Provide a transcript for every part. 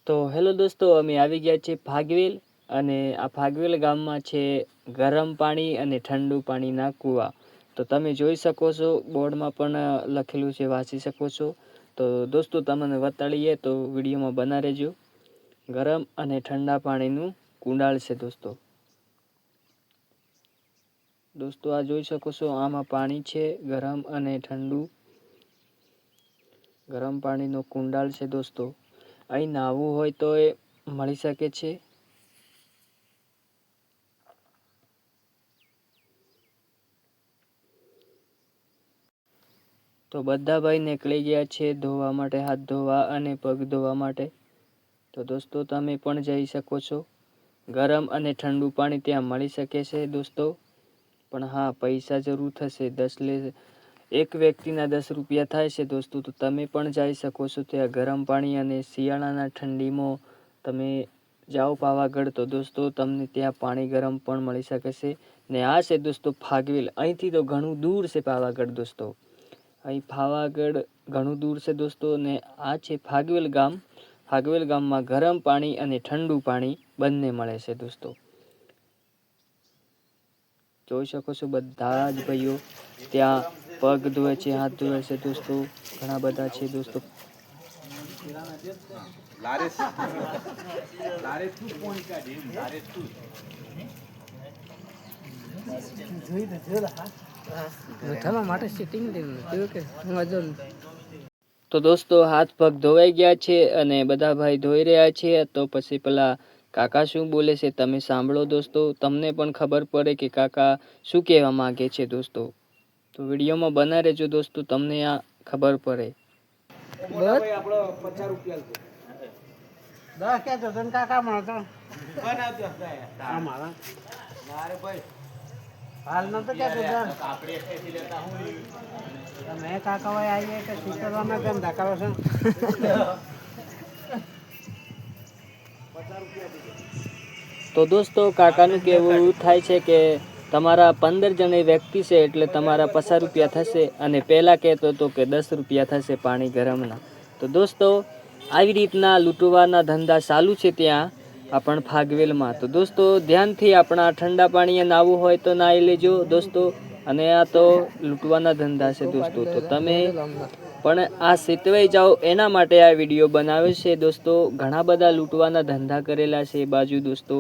તો હેલો દોસ્તો, અમે આવી ગયા છે ભાગવેલ અને આ ભાગવેલ ગામમાં છે ગરમ પાણી અને ઠંડુ પાણીના કૂવા. તો તમે જોઈ શકો છો, બોર્ડમાં પણ લખેલું છે, વાંચી શકો છો. તો દોસ્તો તમને બતાડીએ તો વિડીયોમાં બના રહેજો. ગરમ અને ઠંડા પાણીનું કુંડાળ છે દોસ્તો આ જોઈ શકો છો, આમાં પાણી છે ગરમ અને ઠંડુ. ગરમ પાણીનો કુંડાળ છે દોસ્તો. અહીં નાહવું હોય તો એ મળી શકે છે. તો બધા ભાઈ નીકળી ગયા છે ધોવા માટે, હાથ ધોવા અને પગ ધોવા માટે. તો દોસ્તો તમે પણ જઈ શકો છો. ગરમ અને ઠંડુ પાણી ત્યાં મળી શકે છે દોસ્તો. પણ હા, પૈસા જરૂર થશે. એક વ્યક્તિના 10 રૂપિયા થાય છે દોસ્તો. તો તમે પણ જઈ શકો છો ત્યાં ગરમ પાણી અને શિયાળાના ઠંડીમાં તમે જાઓ પાવાગઢ તો દોસ્તો તમને ત્યાં પાણી ગરમ પણ મળી શકે છે. ને આ છે દોસ્તો ભાગવેલ. અહીંથી તો ઘણું દૂર છે પાવાગઢ દોસ્તો. અહીં પાવાગઢ ઘણું દૂર છે દોસ્તો. ને આ છે ભાગવેલ ગામ. ભાગવેલ ગામમાં ગરમ પાણી અને ઠંડુ પાણી બંને મળે છે દોસ્તો. જોઈ શકો છો બધા જ ભાઈઓ ત્યાં પગ ધોવે છે, હાથ ધોવે છે દોસ્તો. ઘણા બધા છે દોસ્તો. તો દોસ્તો હાથ પગ ધોવાઈ ગયા છે અને બધા ભાઈ ધોઈ રહ્યા છે. તો પછી પેલા કાકા શું બોલે છે તમે સાંભળો દોસ્તો. તમને પણ ખબર પડે કે કાકા શું કહેવા માંગે છે દોસ્તો. તો વિડીયોમાં બના રહેજો દોસ્તો, તમને આ ખબર પડે. हाल में तो क्या मैं काका भाई आइए तो सीकर में धंधा करो सर। તો દોસ્તો કાકાનું કહેવું એવું થાય છે કે તમારા 15 જણ વ્યક્તિ છે એટલે તમારા 50 રૂપિયા થશે. અને પહેલાં કહેતો હતો કે 10 રૂપિયા થશે પાણી ગરમના. તો દોસ્તો આવી રીતના લૂંટવાના ધંધા ચાલુ છે ત્યાં આપણ ભાગવેલમાં. તો દોસ્તો ધ્યાનથી આપણા ઠંડા પાણીએ નાહવું હોય તો નાહી લેજો દોસ્તો. અને આ તો લૂંટવાના ધંધા છે દોસ્તો. તો તમે પણ આ શીતવાઈ જાઓ એના માટે આ વિડીયો બનાવે છે દોસ્તો. ઘણા બધા લૂંટવાના ધંધા કરેલા છે એ બાજુ દોસ્તો.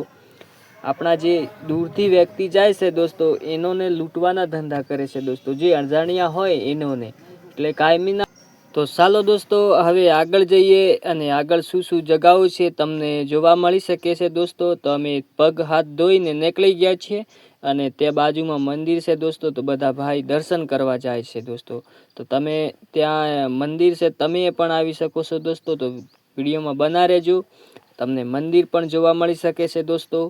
આપણા જે દૂરથી વ્યક્તિ જાય છે દોસ્તો એનોને લૂંટવાના ધંધા કરે છે દોસ્તો. જે અજાણ્યા હોય એનોને એટલે કાયમીના. તો ચાલો દોસ્તો હવે આગળ જઈએ અને આગળ શું શું જગાઓ છે તમને જોવા મળી શકે છે દોસ્તો. તો અમે પગ હાથ ધોઈને નીકળી ગયા છીએ અને તે બાજુમાં મંદિર છે દોસ્તો. તો બધા ભાઈ દર્શન કરવા જાય છે દોસ્તો. તો તમે ત્યાં મંદિર છે તમે પણ આવી શકો છો દોસ્તો. તો વિડીયોમાં બના રહેજો, તમને મંદિર પણ જોવા મળી શકે છે દોસ્તો.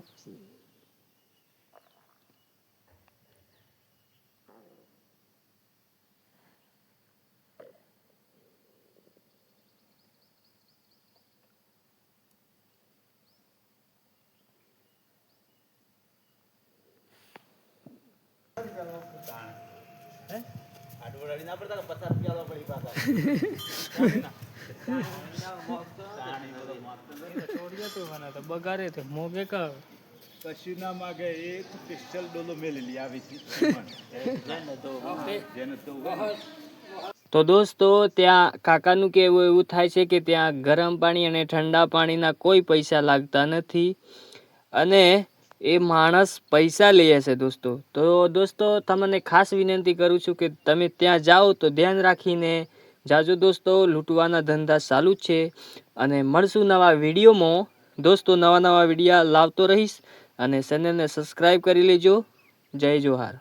બગાડે તો મોગે કા કશું ના માગે એ સ્પેશિયલ ડોલો મેલેલી આવી તો દોસ્તો ત્યાં કાકાનું કહેવું એવું થાય છે કે ત્યાં ગરમ પાણી અને ઠંડા પાણીના કોઈ પૈસા લાગતા નથી અને એ માણસ પૈસા લે છે દોસ્તો. તો દોસ્તો તમને ખાસ વિનંતી કરું છું કે તમે ત્યાં જાઓ તો ધ્યાન રાખીને જાજો દોસ્તો. લૂંટવાના ધંધા ચાલુ જ છે અને મળશું નવા વિડીયોમાં દોસ્તો. નવા વિડીયો લાવતો રહીશ અને ચેનલને સબસ્ક્રાઈબ કરી લેજો. જય જોહાર.